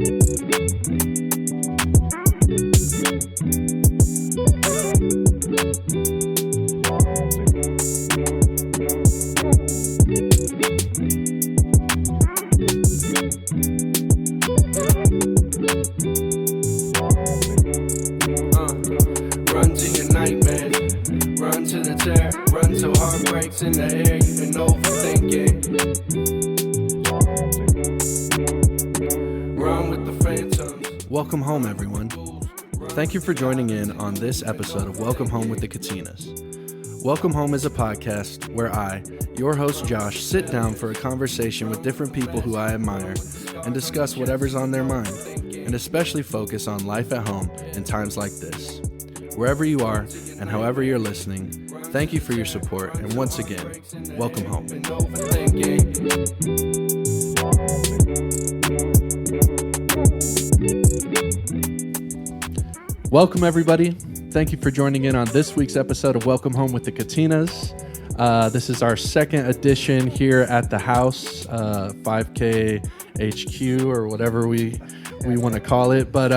Run to your nightmares, run to the terror, run to heartbreaks in the air you've been overthinking. Run with the phantoms. Welcome home, everyone. Thank you for joining in on this episode of Welcome Home with the Katinas. Welcome Home is a podcast where I, your host Josh, sit down for a conversation with different people who I admire and discuss whatever's on their mind, and especially focus on life at home in times like this. Wherever you are and however you're listening, thank you for your support, and once again, welcome home. Welcome, everybody. Thank you for joining in on this week's episode of Welcome Home with the Katinas. This is our second edition here at the house, 5K HQ or whatever we want to call it. But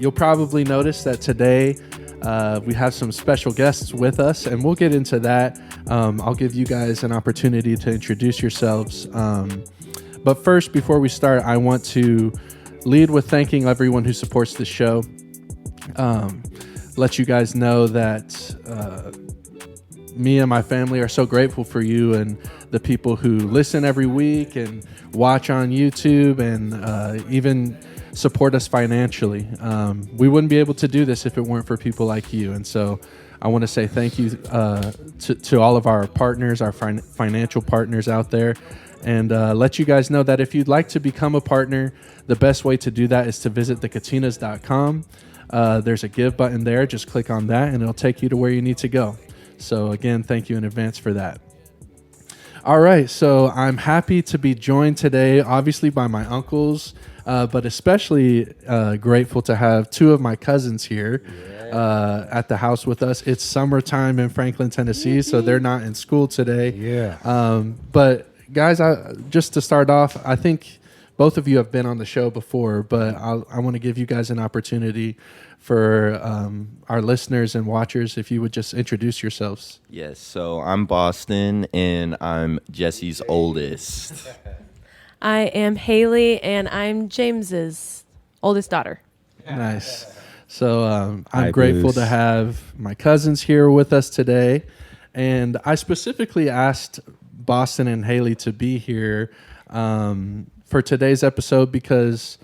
you'll probably notice that today we have some special guests with us, and we'll get into that. I'll give you guys an opportunity to introduce yourselves. But first, before we start, I want to lead with thanking everyone who supports the show. Let you guys know that me and my family are so grateful for you and the people who listen every week and watch on YouTube and even support us financially. We wouldn't be able to do this if it weren't for people like you. And so I want to say thank you to all of our partners, our financial partners out there, and let you guys know that if you'd like to become a partner, the best way to do that is to visit thekatinas.com. There's a give button there. Just click on that and it'll take you to where you need to go. So again, thank you in advance for that. All right, so I'm happy to be joined today, obviously by my uncles, but especially grateful to have two of my cousins here at the house with us. It's summertime in Franklin, Tennessee, so they're not in school today. But guys, just to start off, I think both of you have been on the show before, but I want to give you guys an opportunity for our listeners and watchers, if you would just introduce yourselves. Yes, so I'm Boston, and I'm Jesse's oldest. I am Haley, and I'm James's oldest daughter. Nice. So I'm grateful to have my cousins here with us today. And I specifically asked Boston and Haley to be here for today's episode because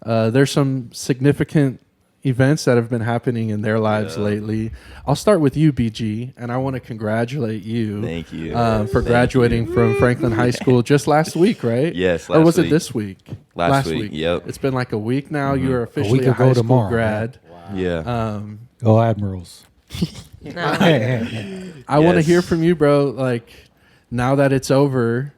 there's some significant events that have been happening in their lives lately. I'll start with you, BG, and I want to congratulate you. Thank you. For graduating from Franklin High School just last week, right? Yes, or was it this week? Last week, yep. It's been like a week now. Mm-hmm. You're officially a high school grad. Wow. Yeah. Go Admirals. I want to hear from you, bro. Like, now that it's over,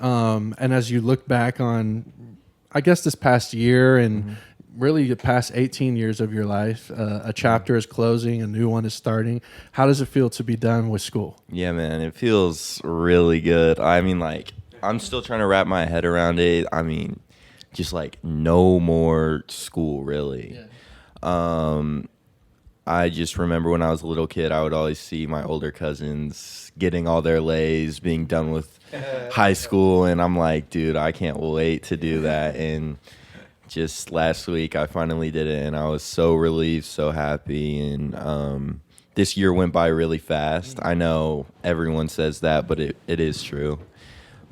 and as you look back on, I guess, this past year and really the past 18 years of your life, a chapter is closing, a new one is starting. How does it feel to be done with school? Yeah, man, it feels really good. I mean, like, I'm still trying to wrap my head around it. I mean, just like no more school, really. Yeah. I just remember when I was a little kid, I would always see my older cousins getting all their lays, being done with high school, and I'm like, dude, I can't wait to do that. And just last week, I finally did it, and I was so relieved, so happy. And this year went by really fast. I know everyone says that, but it is true.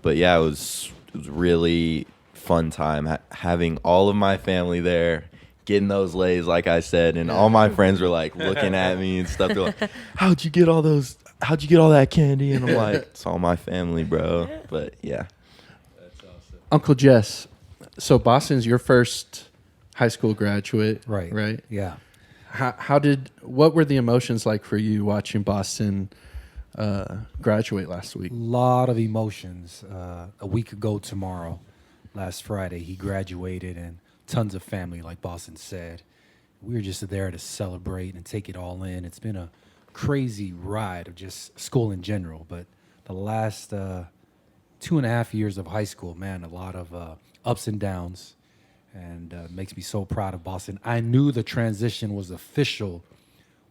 But yeah, it was really fun time having all of my family there, getting those lays, like I said, and all my friends were like looking at me and stuff. They're like, how'd you get all that candy? And I'm like, it's all my family, bro. But yeah. That's awesome. Uncle Jess, so Boston's your first high school graduate, right? Yeah. What were the emotions like for you watching Boston graduate last week? A lot of emotions. A week ago tomorrow, last Friday, he graduated, and tons of family, like Boston said. We were just there to celebrate and take it all in. It's been a crazy ride of just school in general, but the last 2.5 years of high school, man, a lot of ups and downs. and makes me so proud of Boston. I knew the transition was official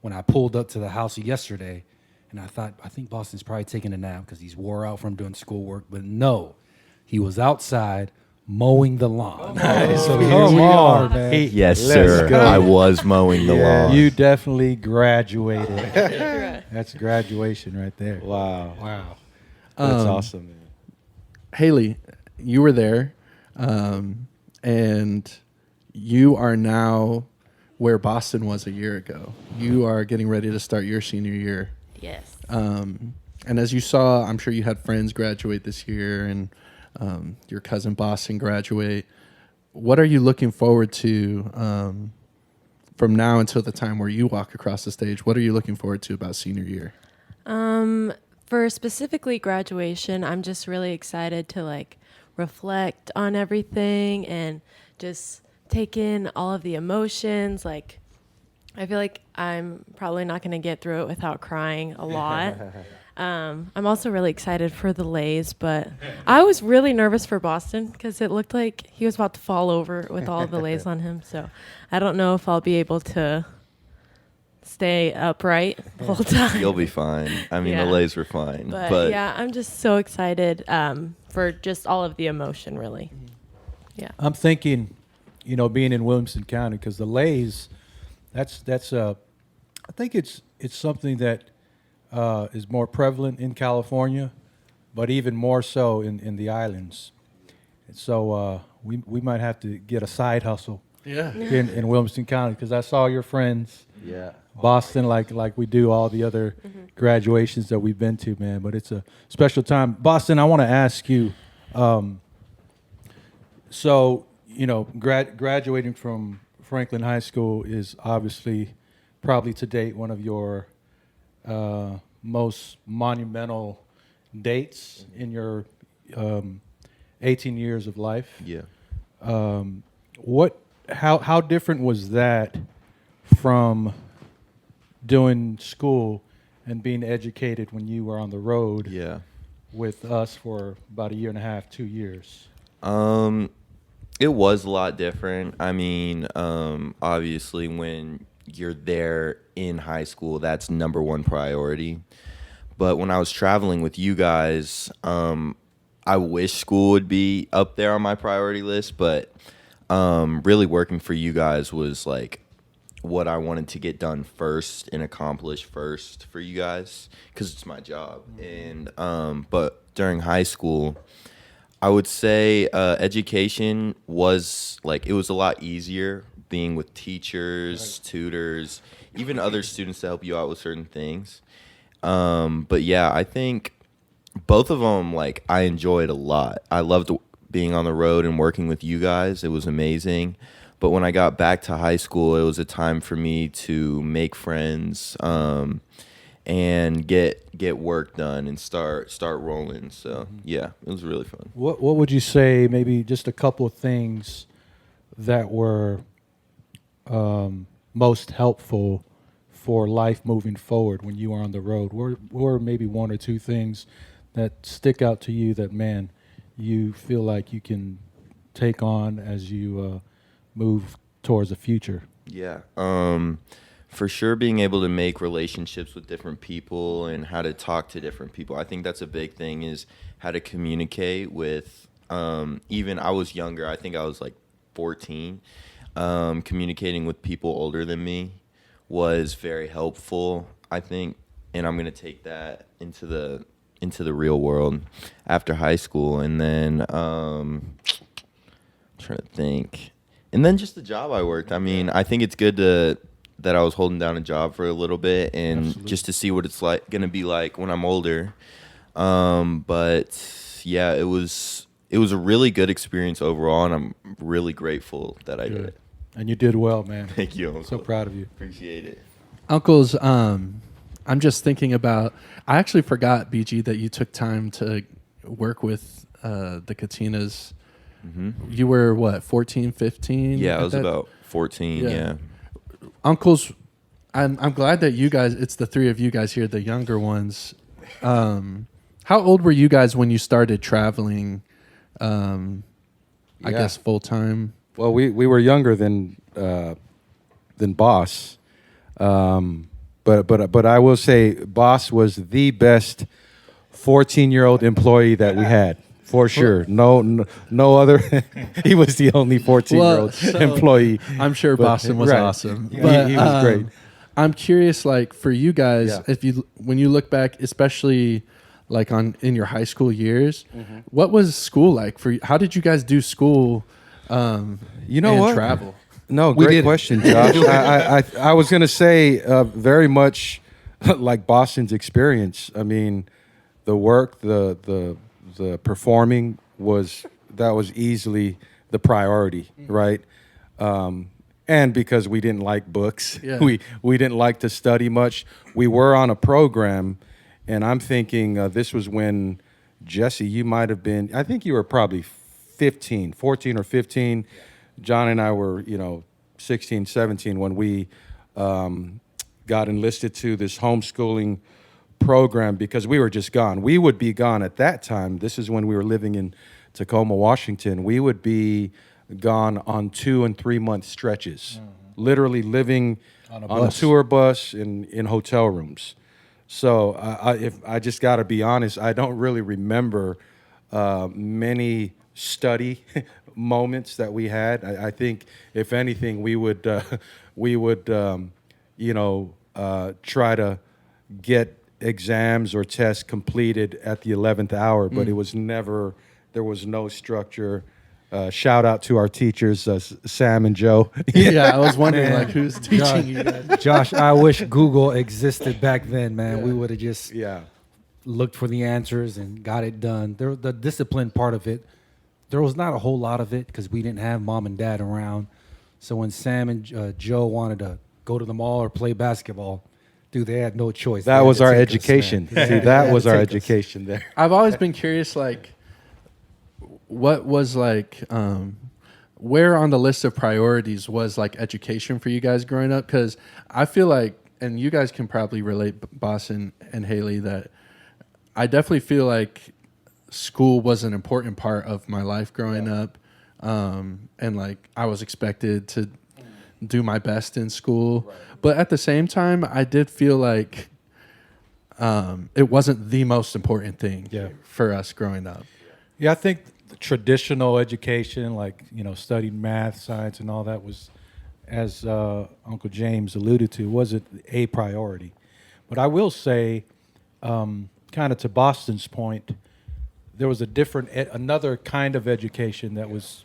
when I pulled up to the house yesterday, and I think Boston's probably taking a nap because he's wore out from doing schoolwork. But no, he was outside mowing the lawn. So here we are, man. Yes, Let's sir. go. I was mowing the lawn. You definitely graduated. That's graduation right there. Wow. That's awesome, man. Haley, you were there, and you are now where Boston was a year ago. You are getting ready to start your senior year. Yes. And as you saw, I'm sure you had friends graduate this year, and your cousin Boston graduate. What are you looking forward to from now until the time where you walk across the stage? What are you looking forward to about senior year? For specifically graduation, I'm just really excited to like reflect on everything and just take in all of the emotions. Like, I feel like I'm probably not going to get through it without crying a lot. I'm also really excited for the Lays, but I was really nervous for Boston because it looked like he was about to fall over with all the Lays on him. So I don't know if I'll be able to stay upright the whole time. You'll be fine. I mean, Yeah. the lays were fine. But yeah, I'm just so excited for just all of the emotion, really. Yeah. I'm thinking, being in Williamson County, because the Lays, that's I think it's something that is more prevalent in California, but even more so in the islands. And so we might have to get a side hustle Yeah. in Williamson County, because I saw your friends, yeah. Boston, like we do all the other graduations that we've been to, man. But it's a special time. Boston, I want to ask you, graduating from Franklin High School is obviously probably to date one of your most monumental dates in your 18 years of life. Yeah. How different was that from doing school and being educated when you were on the road Yeah. with us for about a year and a half, 2 years? It was a lot different. I mean, obviously when you're there in high school, that's number one priority. But when I was traveling with you guys, I wish school would be up there on my priority list, but really working for you guys was like what I wanted to get done first and accomplish first for you guys, because it's my job. And but during high school, I would say education was like, it was a lot easier being with teachers, tutors, even other students to help you out with certain things. But yeah, I think both of them, like, I enjoyed a lot. I loved being on the road and working with you guys. It was amazing. But when I got back to high school, it was a time for me to make friends, and get work done and start rolling. So yeah, it was really fun. What would you say, maybe just a couple of things that were most helpful for life moving forward when you were on the road? What were maybe one or two things that stick out to you that, man, you feel like you can take on as you move towards the future? Yeah. For sure, being able to make relationships with different people and how to talk to different people. I think that's a big thing, is how to communicate with, even I was younger. I think I was like 14. Communicating with people older than me was very helpful, I think. And I'm going to take that into the real world after high school. And then, I'm trying to think. And then just the job I worked. I mean, I think it's good that I was holding down a job for a little bit, and Absolutely. just to see what it's like going to be like when I'm older. But yeah, it was a really good experience overall, and I'm really grateful that I did Good. it. And you did well, man. Thank you, Uncle. So proud of you. Appreciate it. Uncles, I'm just thinking about, I actually forgot, BG, that you took time to work with the Katinas. You were, what, 14, 15? Yeah, I at was that- about 14, yeah. Uncles, I'm glad that you guys, it's the three of you guys here, the younger ones. How old were you guys when you started traveling, I Yeah. guess, full time? Well, we were younger than Boss, but I will say Boss was the best 14-year-old employee that we had. For sure, no other. He was the only 14-year-old employee. I'm sure But- Boston was right. awesome. He was great. I'm curious, like for you guys, Yeah. if you when you look back, especially like in your high school years, Mm-hmm. what was school like for you? How did you guys do school? You know and what? Travel. No, We great did. question, Josh. I was going to say very much like Boston's experience. I mean, the work, the performing was easily the priority, right? And because we didn't like books, Yeah. we didn't like to study much. We were on a program, and I'm thinking this was when Jesse, you might have been. I think you were probably 14 or 15. John and I were, 16, 17 when we got enlisted to this homeschooling program because we were just gone. We would be gone at that time. This is when we were living in Tacoma, Washington. We would be gone on 2 and 3 month stretches, literally living on a bus. tour bus in hotel rooms. So if I just got to be honest, I don't really remember many study moments that we had. I think if anything, we would try to get exams or tests completed at the 11th hour, but it was never. There was no structure. Shout out to our teachers, Sam and Joe. Yeah, I was wondering Man. like who's teaching you guys. Josh, I wish Google existed back then, man. Yeah. We would have just Yeah. looked for the answers and got it done. The discipline part of it, there was not a whole lot of it because we didn't have mom and dad around. So when Sam and Joe wanted to go to the mall or play basketball, dude, they had no choice. They That had was to our take us, education. man. See, They that had was to our take us. education there. I've always been curious, like, what was like, where on the list of priorities was like education for you guys growing up? Because I feel like, and you guys can probably relate, Boston and Haley, that I definitely feel like school was an important part of my life growing up, and like I was expected to do my best in school, but at the same time, I did feel like it wasn't the most important thing for us growing up. Yeah, I think the traditional education, like studying math, science, and all that, was, as Uncle James alluded to, wasn't a priority. But I will say, kind of to Boston's point, there was another kind of education that was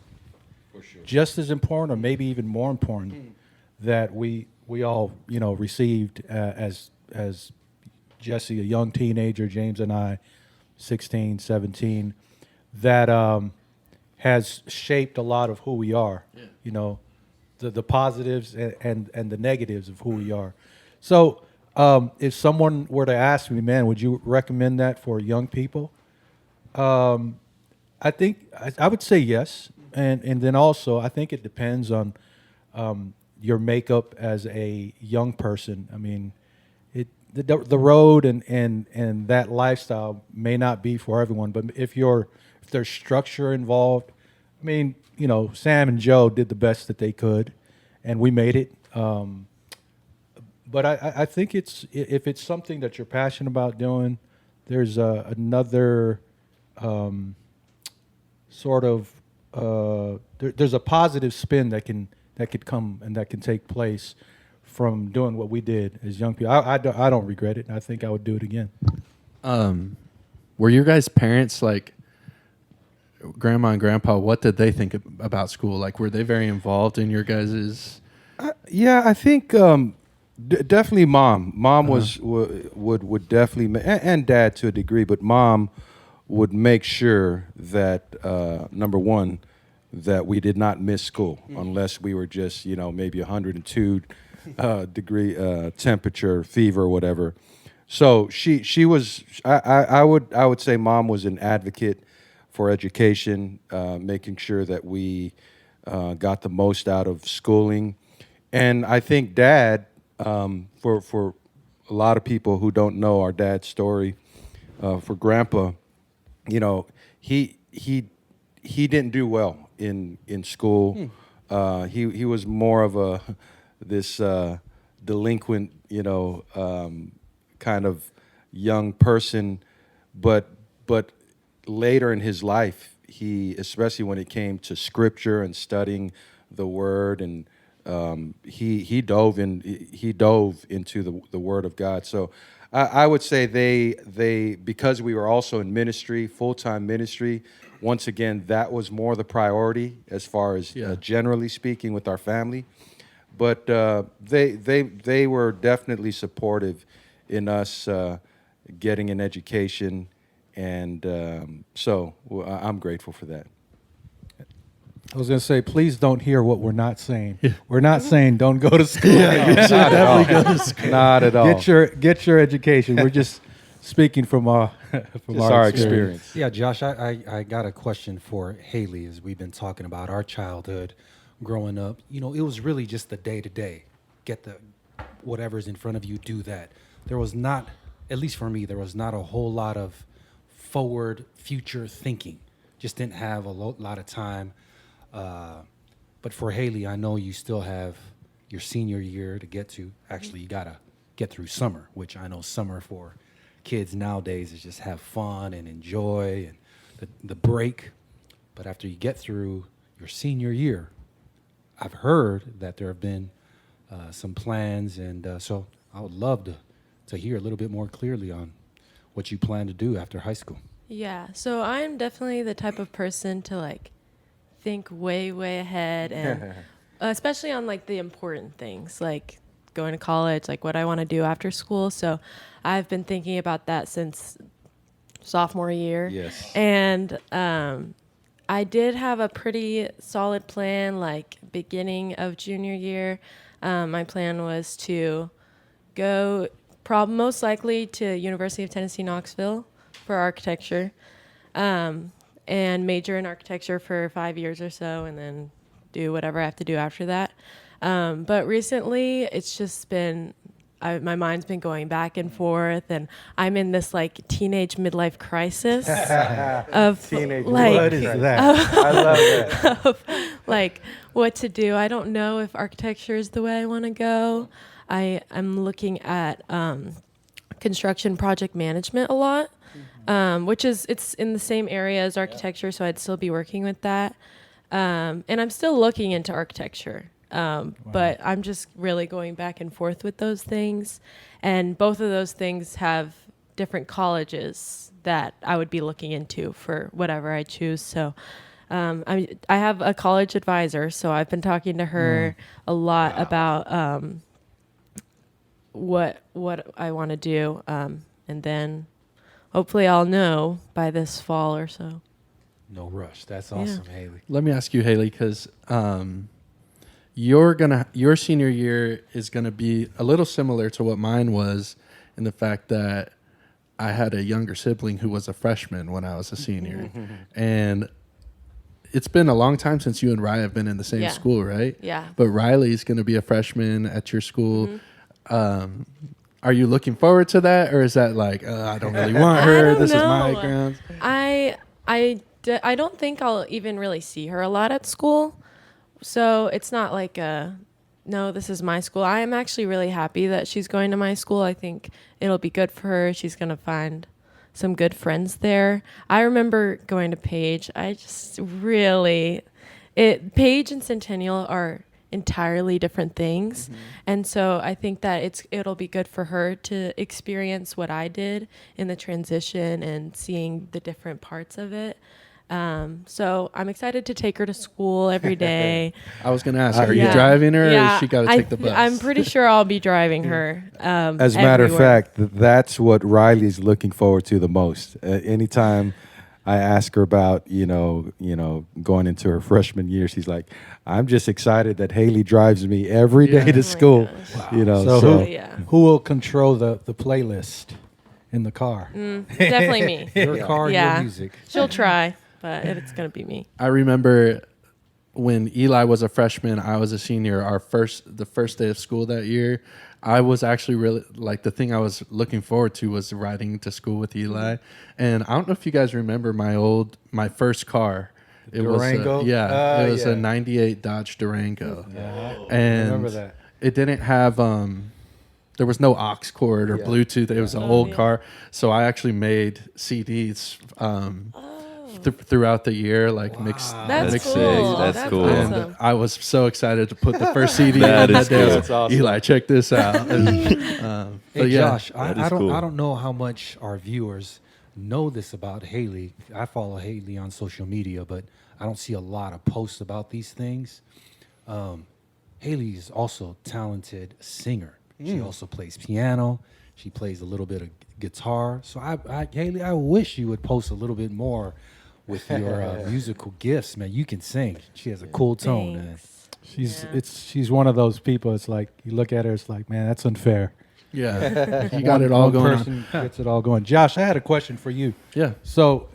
just as important, or maybe even more important, that we all received as Jesse, a young teenager, James and I, 16, 17, that has shaped a lot of who we are. The positives and the negatives of who we are. So if someone were to ask me, man, would you recommend that for young people? I think I would say yes, and then also I think it depends on your makeup as a young person. I mean, the road and that lifestyle may not be for everyone, but if there's structure involved, I mean, Sam and Joe did the best that they could, and we made it. But I think if it's something that you're passionate about doing, there's another sort of there's a positive spin that could come and that can take place from doing what we did as young people. I don't regret it. I think I would do it again. Were your guys' parents like grandma and grandpa? What did they think about school? Like, were they very involved in your guys'? Yeah, I think definitely mom. Mom would definitely and dad to a degree, but mom would make sure that number one, that we did not miss school unless we were just maybe 102 degree temperature, fever, or whatever. So she was. I would say mom was an advocate for education, making sure that we got the most out of schooling, and I think dad, for a lot of people who don't know our dad's story, for grandpa, he didn't do well in school. He was more of a this delinquent, kind of young person, but later in his life, he, especially when it came to scripture and studying the word, and he dove into the word of God. So I would say they because we were also in ministry, full-time ministry. Once again, that was more the priority as far as generally speaking with our family. But they were definitely supportive in us getting an education, and so I'm grateful for that. I was going to say, please don't hear what we're not saying. We're not saying don't go to school. Definitely go to school. Not at all. Get your education. We're just speaking from our experience. Yeah, Josh, I got a question for Haley as we've been talking about our childhood growing up. It was really just the day-to-day. Get the whatever's in front of you, do that. There was not, at least for me, there was not a whole lot of forward future thinking. Just didn't have a lot of time. But for Haley, I know you still have your senior year to get to. Actually, you got to get through summer, which I know summer for kids nowadays is just have fun and enjoy and the break. But after you get through your senior year, I've heard that there have been some plans, and so I would love to hear a little bit more clearly on what you plan to do after high school. Yeah, so I'm definitely the type of person to think way ahead, and especially on the important things like going to college, what I want to do after school. So I've been thinking about that since sophomore year. Yes. And I did have a pretty solid plan beginning of junior year. My plan was to go most likely to University of Tennessee, Knoxville for architecture, and major in architecture for 5 years or so, and then do whatever I have to do after that. But recently, it's just been, my mind's been going back and forth, and I'm in this teenage midlife crisis of Teenage What is that? I love that. of what to do. I don't know if architecture is the way I want to go. I'm looking at construction project management a lot, which it's in the same area as architecture, so I'd still be working with that. And I'm still looking into architecture, but I'm just really going back and forth with those things. And both of those things have different colleges that I would be looking into for whatever I choose. So I have a college advisor, so I've been talking to her a lot about what I want to do, and then hopefully I'll know by this fall or so. No rush. That's awesome, Haley. Let me ask you, Haley, because your senior year is gonna be a little similar to what mine was, in the fact that I had a younger sibling who was a freshman when I was a senior, and it's been a long time since you and Riley have been in the same school, right? Yeah. But Riley's gonna be a freshman at your school. Are you looking forward to that, or is that I don't really want her? This is my ground. I don't think I'll even really see her a lot at school. So it's not no, this is my school. I am actually really happy that she's going to my school. I think it'll be good for her. She's going to find some good friends there. I remember going to Page. Page and Centennial are entirely different things. And so I think that it'll be good for her to experience what I did in the transition and seeing the different parts of it. So I'm excited to take her to school every day. I was going to ask, are you driving her, or is she got to take the bus? I'm pretty sure I'll be driving her. As a matter of fact, that's what Riley's looking forward to the most. Anytime I ask her about, going into her freshman year, she's like, I'm just excited that Haley drives me every day to school. So who will control the playlist in the car? Definitely me. Your car, your music. She'll try, but it's going to be me. I remember when Eli was a freshman, I was a senior. The first day of school that year, I was actually really the thing I was looking forward to was riding to school with Eli. And I don't know if you guys remember my first car. It Durango? was it was Yeah. a '98 Dodge Durango, Uh-huh. and Remember that. it didn't have there was no aux cord or Yeah. Bluetooth. It was an Oh, old yeah. car, so I actually made CDs Oh, throughout the year, like mixed that's mixed sick. cool. CDs. That's cool. And Awesome. I was so excited to put the first CD That in is that day. I was cool. like, That's awesome. Eli, check this out. And, Hey, but yeah, Josh, that I is don't cool. I don't know how much our viewers know this about Haley. I follow Haley on social media, but I don't see a lot of posts about these things. Haley is also a talented singer. She also plays piano. She plays a little bit of guitar. So Haley, I wish you would post a little bit more with your musical gifts, man. You can sing. She has a cool tone. Man. Thanks. She's one of those people. It's like you look at her, it's like, man, that's unfair. yeah, you got it all One going on. person gets it all going. Josh, I had a question for you. Yeah. So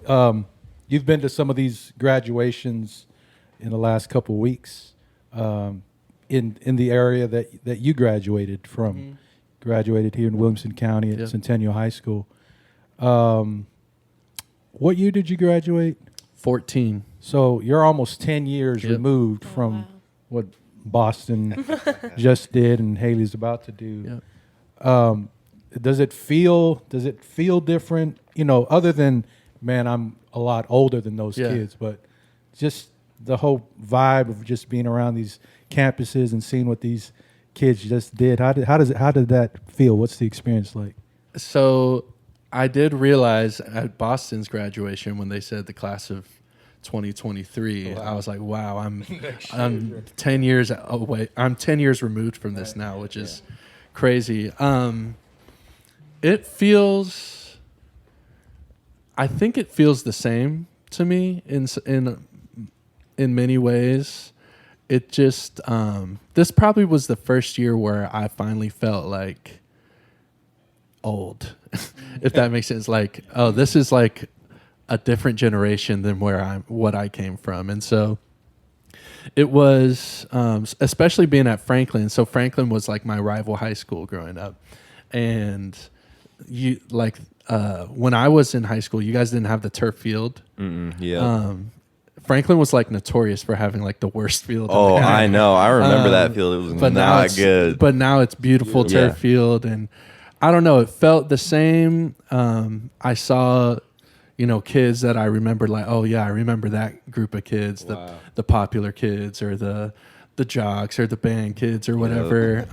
you've been to some of these graduations in the last couple weeks in the area that you graduated from. Graduated here in Williamson County at Yep. Centennial High School. What year did you graduate? 14. So you're almost 10 years Yep. removed from what Boston just did and Haley's about to do. Yep. Does it feel different? You know, other than, man, I'm a lot older than those Yeah. kids, but just the whole vibe of just being around these campuses and seeing what these kids just did. How did that feel? What's the experience like? So I did realize at Boston's graduation when they said the class of 2023, I was like, wow, I'm 10 years away. I'm 10 years removed from this now, which is crazy. It feels, I think it feels the same to me in many ways. It just, this probably was the first year where I finally felt like old, if that makes sense. Like, oh, this is like a different generation than what I came from. And so it was, especially being at Franklin. So Franklin was like my rival high school growing up. And when I was in high school, you guys didn't have the turf field. Yeah. Franklin was like notorious for having like the worst field. Oh, I know. I remember that Um, field. It was but now not it's good. But now it's beautiful Yeah. turf field, and I don't know. It felt the same. I saw, kids that I remembered. Like, oh yeah, I remember that group of kids, the popular kids, or the jocks, or the band kids, or whatever.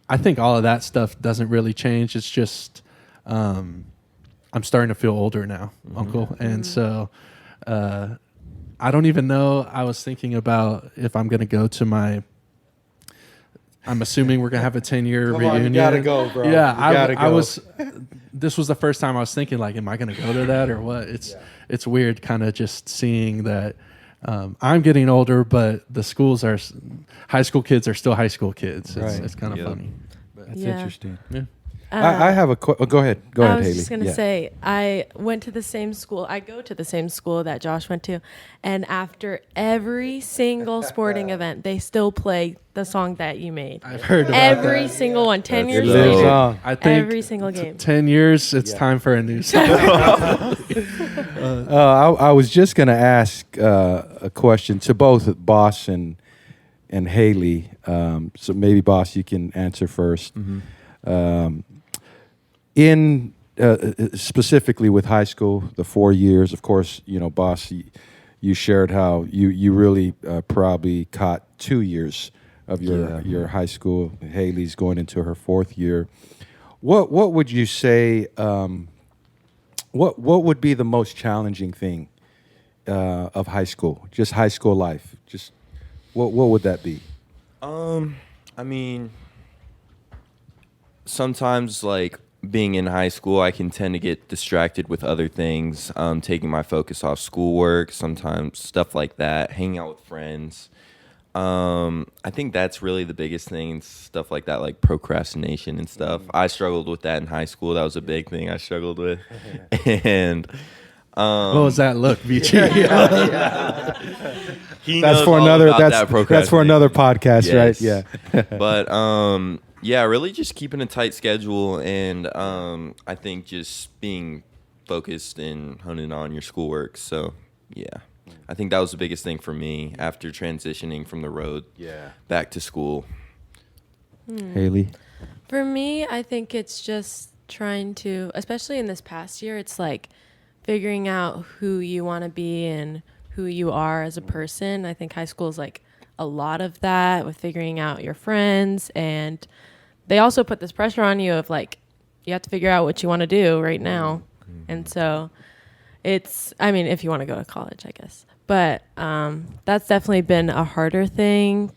I think all of that stuff doesn't really change. It's just I'm starting to feel older now, Uncle, and so. I don't even know. I was thinking about if I'm going to go to I'm assuming we're going to have a 10-year reunion. You gotta go, bro. Yeah, You gotta I go. was. This was the first time I was thinking, like, am I going to go to that or what? It's weird, kind of just seeing that I'm getting older, but the high school kids are still high school kids. Right. It's kind of Yep. funny. That's Yeah. interesting. Yeah. I have a go ahead. Go I ahead, was Haley. just gonna Yeah. say I went to the same school. I go to the same school that Josh went to, and after every single sporting event, they still play the song that you made. I've heard about Every that. single one. 10 That's years dope. lives later, on. I think every single game. 10 years, it's time for a new song. I was just going to ask a question to both Boss and Haley. So maybe, Boss, you can answer first. In specifically with high school, the 4 years, of course, Boss, you shared how you really probably caught 2 years of your high school. Haley's going into her 4th year. What would you say? What would be the most challenging thing of high school? Just high school life. Just what would that be? I mean, sometimes like being in high school, I can tend to get distracted with other things, taking my focus off schoolwork, sometimes stuff like that, hanging out with friends. I think that's really the biggest thing, and stuff like that, like procrastination and stuff. I struggled with that in high school. That was a big thing I struggled with. And What was that look, BG? he That's knows for all another. about that That's for another podcast, Yes. right? Yeah. But yeah, really just keeping a tight schedule, and I think just being focused and honing on your schoolwork. So yeah. I think that was the biggest thing for me after transitioning from the road back to school. Haley. For me, I think it's just trying to, especially in this past year, it's like figuring out who you want to be and who you are as a person. I think high school is like a lot of that with figuring out your friends. And they also put this pressure on you of like, you have to figure out what you want to do right now. And so it's, I mean, if you want to go to college, I guess. But that's definitely been a harder thing.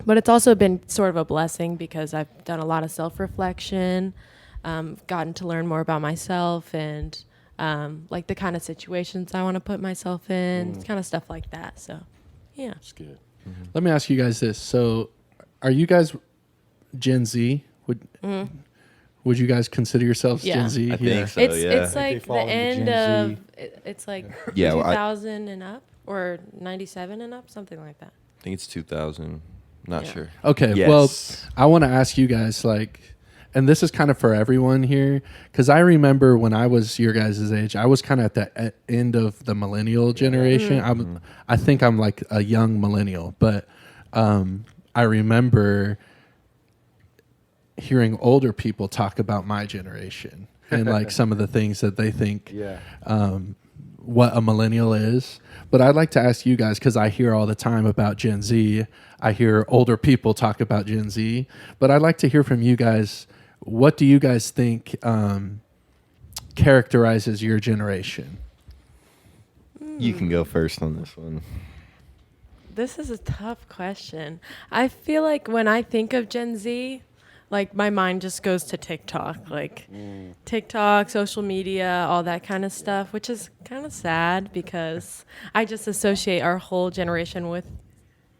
But it's also been sort of a blessing because I've done a lot of self-reflection, gotten to learn more about myself and like the kind of situations I want to put myself in, kind of stuff like that. So, yeah. That's good. Let me ask you guys this. So, are you guys Gen Z? Would you guys consider yourselves Yeah. Gen Z? I think so. It's yeah. it's like the fall into end Gen of it's like Yeah, well, 2000 and up or 97 and up, something like that. I think it's 2000. Not Yeah. sure. Okay, Yes. well, I want to ask you guys, like, and this is kind of for everyone here, because I remember when I was your guys' age, I was kind of at the end of the millennial generation. I think I'm like a young millennial, but I remember hearing older people talk about my generation and like some of the things that they think what a millennial is. But I'd like to ask you guys, because I hear all the time about Gen Z. I hear older people talk about Gen Z. But I'd like to hear from you guys. What do you guys think characterizes your generation? You can go first on this one. This is a tough question. I feel like when I think of Gen Z, like my mind just goes to TikTok, like TikTok, social media, all that kind of stuff, which is kind of sad because I just associate our whole generation with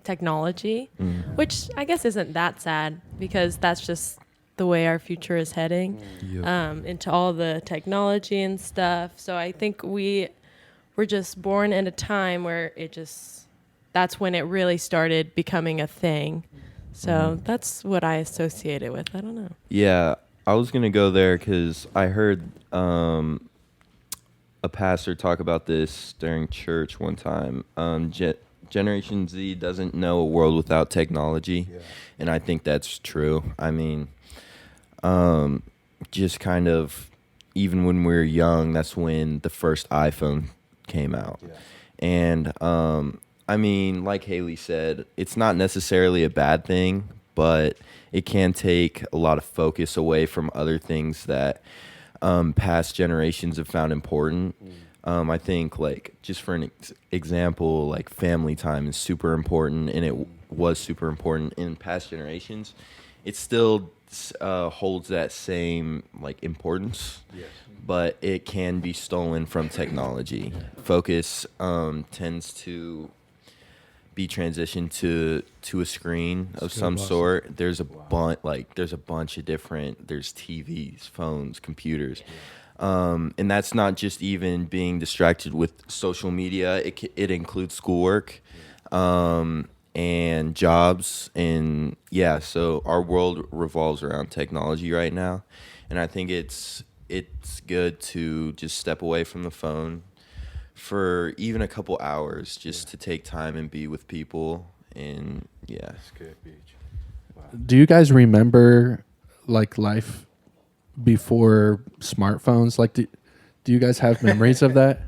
technology, which I guess isn't that sad because that's just the way our future is heading into all the technology and stuff. So I think we were just born in a time where that's when it really started becoming a thing. So that's what I associate it with. I don't know. Yeah, I was going to go there because I heard a pastor talk about this during church one time. Generation Z doesn't know a world without technology, and I think that's true. I mean, just kind of, even when we were young, that's when the first iPhone came out. And I mean, like Haley said, it's not necessarily a bad thing, but it can take a lot of focus away from other things that past generations have found important. I think, like, just for an example, like family time is super important, and it was super important in past generations. It still holds that same, like, importance, but it can be stolen from technology. Focus tends to be transitioned to a screen of some sort. There's a bunch of different. There's TVs, phones, computers, and that's not just even being distracted with social media. It includes schoolwork, and jobs, and so our world revolves around technology right now, and I think it's good to just step away from the phone for even a couple hours just to take time and be with people. And That's good, Beach. Wow. Do you guys remember like life before smartphones? Like, do you guys have memories of that?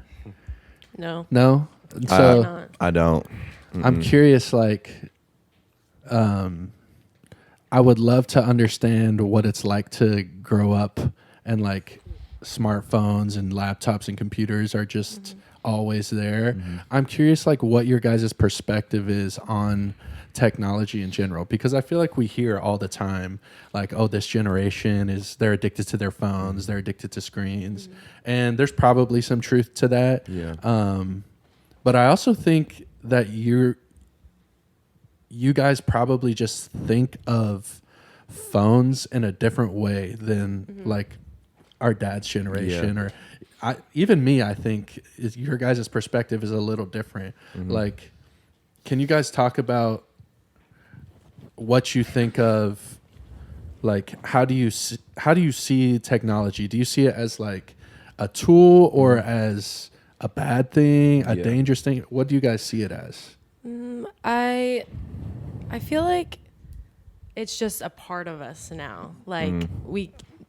No. No? So I don't. I'm curious, like, I would love to understand what it's like to grow up and like smartphones and laptops and computers are just always there. I'm curious, like, what your guys' perspective is on technology in general, because I feel like we hear all the time, like, oh, this generation they're addicted to their phones, they're addicted to screens, and there's probably some truth to that. But I also think that you guys probably just think of phones in a different way than like our dad's generation or even me. I think your guys' perspective is a little different. Like, can you guys talk about what you think of, like, how do you see technology? Do you see it as like a tool or as a bad thing, a Yeah. dangerous thing? What do you guys see it as? I feel like it's just a part of us now. Like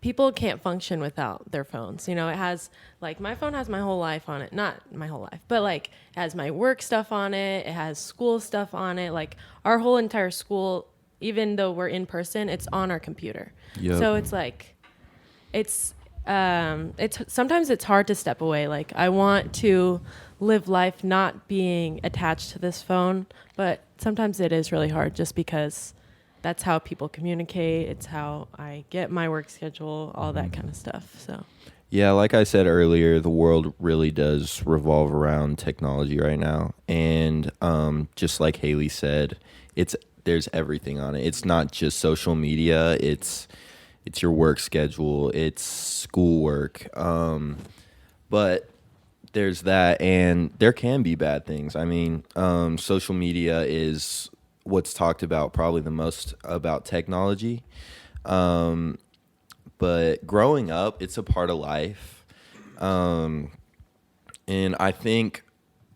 people can't function without their phones. You know, it has like my phone has my whole life on it. Not my whole life, but like it has my work stuff on it. It has school stuff on it. Like our whole entire school, even though we're in person, it's on our computer. Yep. So it's like it's sometimes it's hard to step away. Like I want to live life not being attached to this phone, but sometimes it is really hard just because that's how people communicate. It's how I get my work schedule, all that kind of stuff. So Yeah, like I said earlier, the world really does revolve around technology right now, and just like Haley said, there's everything on it. It's not just social media. It's your work schedule. It's schoolwork. But there's that, and there can be bad things. I mean, social media is what's talked about probably the most about technology. But growing up, it's a part of life. And I think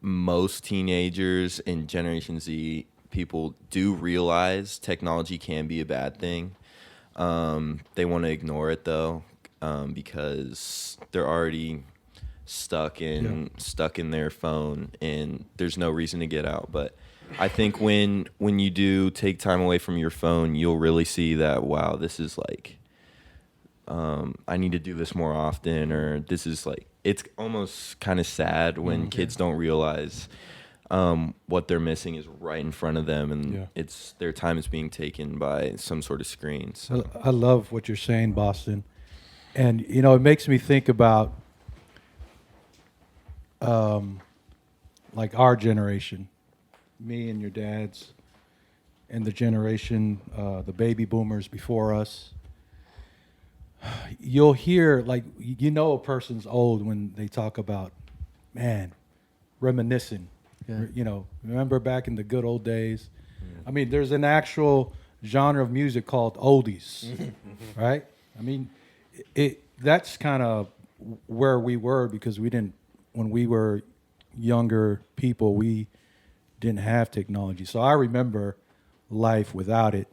most teenagers and Generation Z people do realize technology can be a bad thing. They want to ignore it though, because they're already stuck in their phone, and there's no reason to get out. But I think when you do take time away from your phone, you'll really see that, wow, this is like, I need to do this more often, or this is like, it's almost kind of sad when kids don't realize what they're missing is right in front of them, and it's their time is being taken by some sort of screen. So I love what you're saying, Boston. And, you know, it makes me think about like our generation, me and your dad's, and the generation, the baby boomers before us. You'll hear, like, you know, a person's old when they talk about, man, reminiscing. Yeah. You know, remember back in the good old days? I mean, there's an actual genre of music called oldies, right? I mean, that's kind of where we were, because when we were younger people, we didn't have technology. So I remember life without it.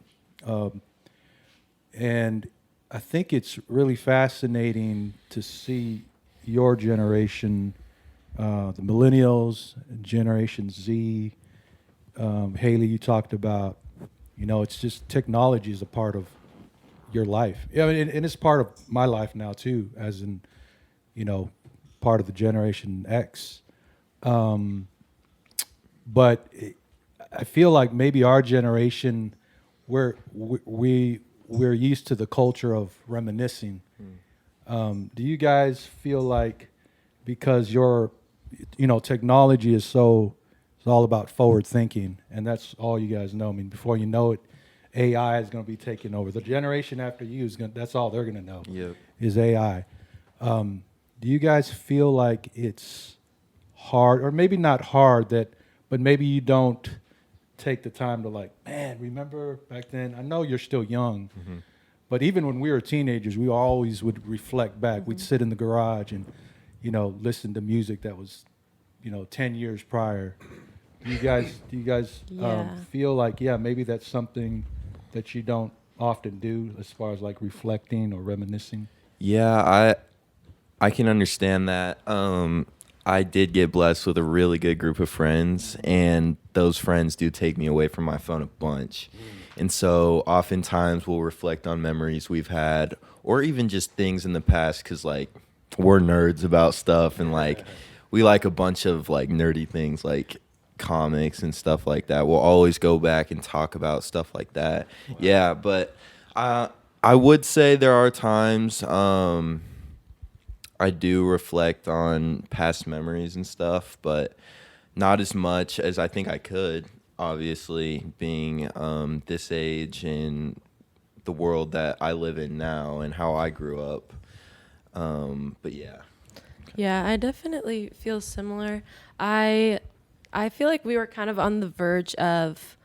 And I think it's really fascinating to see your generation, the millennials, Generation Z. Haley, you talked about, you know, it's just technology is a part of your life. Yeah, and it's part of my life now too, as in, you know, part of the Generation X. But I feel like maybe our generation, we're used to the culture of reminiscing. Do you guys feel like, because technology is it's all about forward thinking, and that's all you guys know. I mean, before you know it, AI is going to be taking over. The generation after you that's all they're going to know. Yep. Is AI. Do you guys feel like it's hard, or maybe not hard, but maybe you don't take the time to, like, man, remember back then? I know you're still young, but even when we were teenagers, we always would reflect back. We'd sit in the garage and, you know, listen to music that was, 10 years prior. Do you guys feel like, maybe that's something that you don't often do as far as like reflecting or reminiscing? yeah, I can understand that. I did get blessed with a really good group of friends, and those friends do take me away from my phone a bunch. And so oftentimes we'll reflect on memories we've had, or even just things in the past, because like we're nerds about stuff, and like we like a bunch of like nerdy things like comics and stuff like that. We'll always go back and talk about stuff like that. Wow. Yeah, but I would say there are times I do reflect on past memories and stuff, but not as much as I think I could, obviously, being this age and the world that I live in now and how I grew up. But yeah. Yeah, I definitely feel similar. I feel like we were kind of on the verge of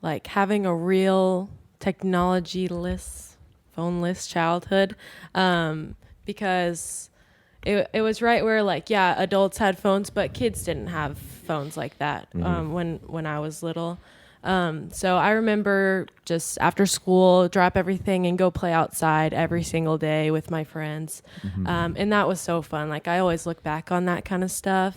like having a real technology-less, phone-less childhood, because it was right where like, yeah, adults had phones, but kids didn't have phones like that when I was little. So I remember just after school, drop everything and go play outside every single day with my friends. And that was so fun. Like I always look back on that kind of stuff.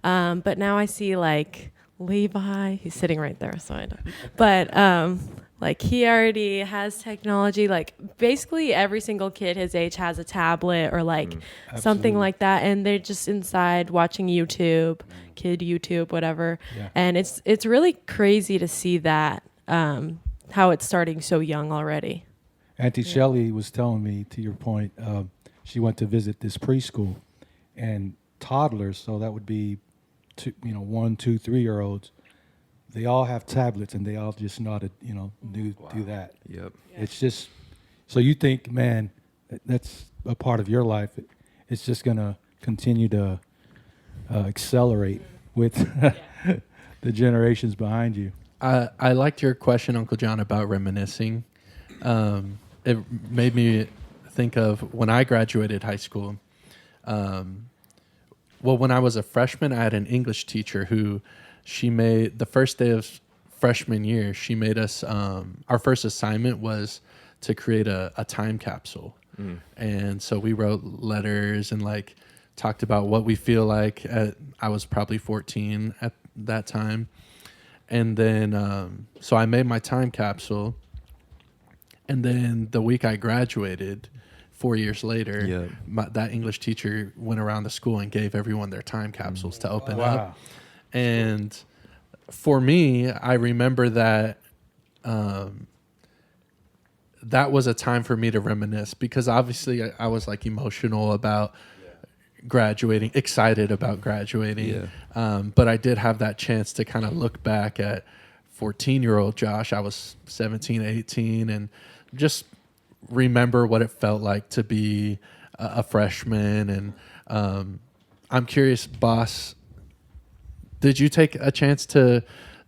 But now I see like Levi, he's sitting right there. So I don't, but, like he already has technology, like basically every single kid his age has a tablet or like something like that. And they're just inside watching YouTube, kid YouTube, whatever. Yeah. And it's really crazy to see that, how it's starting so young already. Auntie Shelley was telling me, to your point, she went to visit this preschool, and toddlers, so that would be 1, 2, 3-year-olds, they all have tablets and they all just know how to, do that. Yep. It's just, so you think, man, that's a part of your life. It's just going to continue to accelerate with the generations behind you. I liked your question, Uncle John, about reminiscing. It made me think of when I graduated high school. When I was a freshman, I had an English teacher who she made the first day of freshman year. She made us our first assignment was to create a time capsule, and so we wrote letters and like talked about what we feel like. I was probably 14 at that time, and then so I made my time capsule, and then the week I graduated. 4 years later, that English teacher went around the school and gave everyone their time capsules to open up. And for me, I remember that that was a time for me to reminisce because obviously I was like emotional about graduating, excited about graduating. But I did have that chance to kind of look back at 14-year-old Josh. I was 17, 18, and just remember what it felt like to be a freshman. And I'm curious, boss, did you take a chance to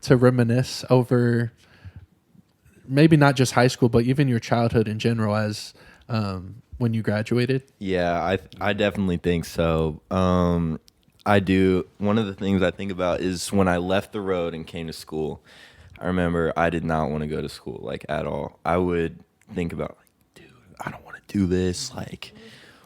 reminisce over maybe not just high school, but even your childhood in general as when you graduated? Yeah, I definitely think so. I do. One of the things I think about is when I left the road and came to school. I remember I did not want to go to school, like, at all. I would think about, I don't want to do this. Like,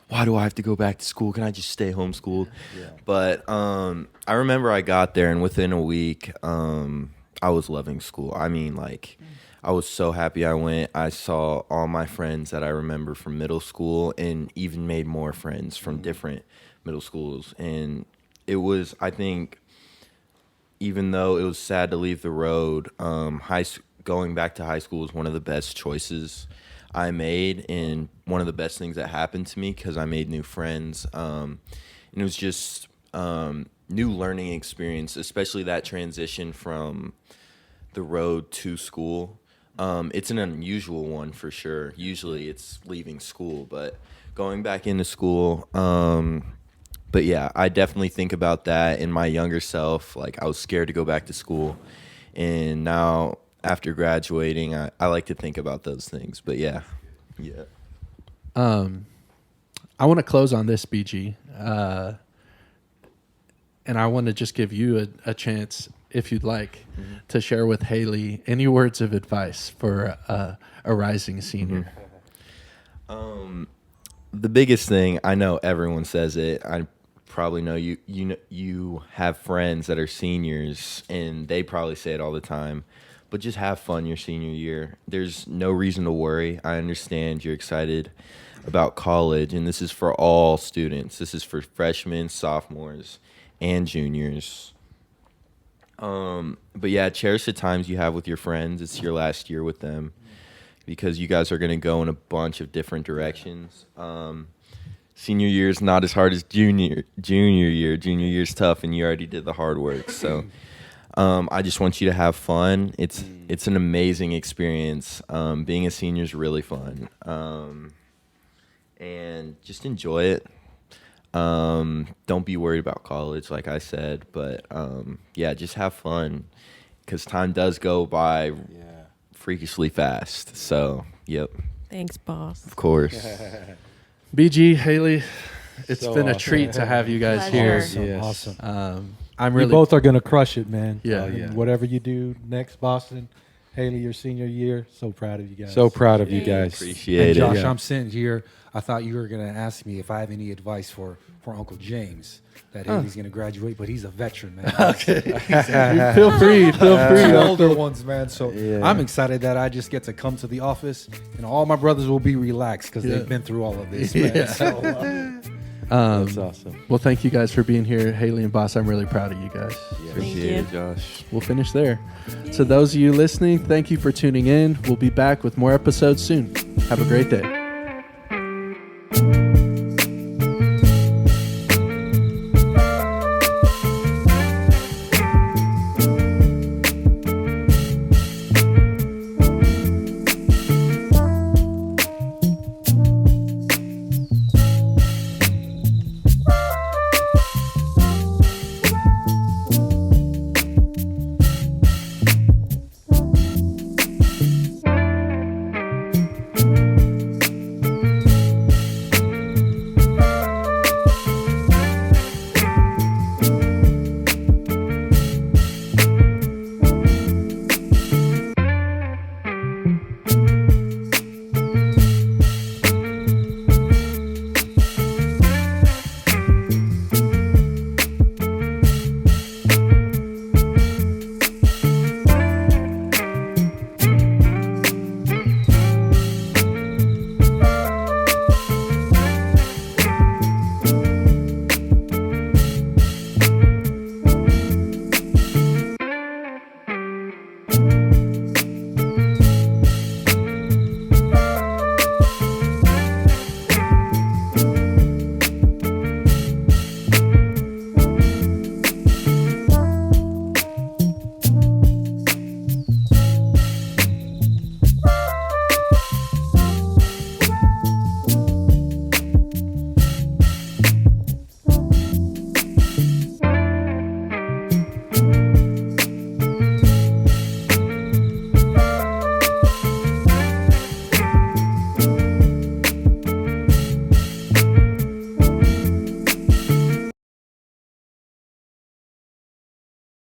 why do I have to go back to school? Can I just stay homeschooled? Yeah. But I remember I got there, and within a week, I was loving school. I mean, like, I was so happy I went. I saw all my friends that I remember from middle school and even made more friends from different middle schools. And it was, I think, even though it was sad to leave the road, going back to high school was one of the best choices I made and one of the best things that happened to me because I made new friends. And it was just new learning experience, especially that transition from the road to school. It's an unusual one for sure. Usually it's leaving school, but going back into school. But yeah, I definitely think about that in my younger self. Like, I was scared to go back to school. And now, after graduating, I like to think about those things. But yeah. I want to close on this, BG. And I want to just give you a chance, if you'd like, to share with Haley any words of advice for a rising senior. The biggest thing, I know everyone says it. I probably know you have friends that are seniors, and they probably say it all the time. But just have fun your senior year. There's no reason to worry. I understand you're excited about college, and this is for all students. This is for freshmen, sophomores, and juniors. But yeah, cherish the times you have with your friends. It's your last year with them because you guys are going to go in a bunch of different directions. Senior year is not as hard as junior year. Junior year is tough, and you already did the hard work. So I just want you to have fun. It's an amazing experience. Being a senior is really fun. And just enjoy it. Don't be worried about college, like I said. But yeah, just have fun because time does go by freakishly fast. So, yep. Thanks, boss. Of course. BG, Haley, It's So been a awesome. treat to have you guys Pleasure. here. Awesome. Yes. Awesome. I'm You really both are going to crush it, man. Yeah. And yeah. whatever you do next, Boston, Haley, your senior year, so proud of you guys. So proud of you Thanks. guys. Appreciate And it. Josh, Yeah. I'm sitting here. I thought you were going to ask me if I have any advice for Uncle James. That Haley's going to graduate, but he's a veteran, man. okay. Feel free. Feel free. Two older ones, man. So Yeah. I'm excited that I just get to come to the office, and all my brothers will be relaxed because Yeah. they've been through all of this, man. Yeah. So, That's awesome. Well, thank you guys for being here, Haley and Boss. I'm really proud of you guys. Appreciate you. it, Josh. We'll finish there. To those of you listening, thank you for tuning in. We'll be back with more episodes soon. Have a great day.